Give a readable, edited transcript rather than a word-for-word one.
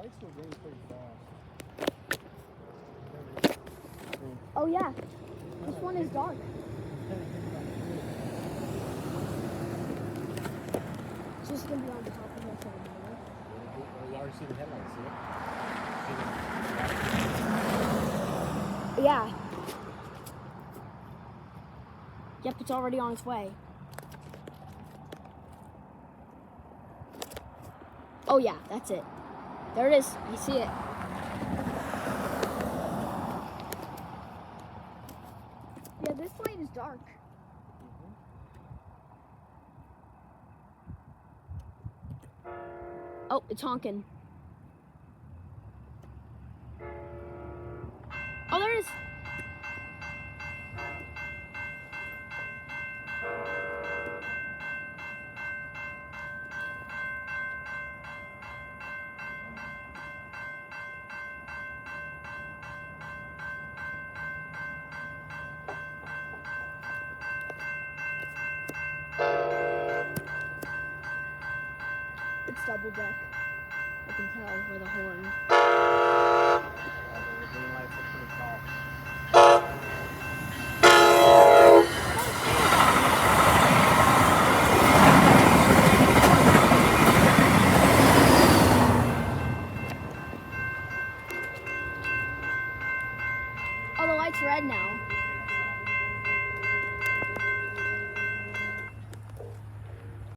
lights were green pretty fast. Oh yeah, this one is dark. It's just gonna be on top of us over there. You already see the headlights, see it? Yeah. Yep, it's already on its way. Oh yeah, that's it. There it is. You see it. Yeah, this light is dark. Oh, it's honking. Oh, there it is. It's double deck. I can tell by the horn. The green lights are pretty tall. Oh, the light's red now.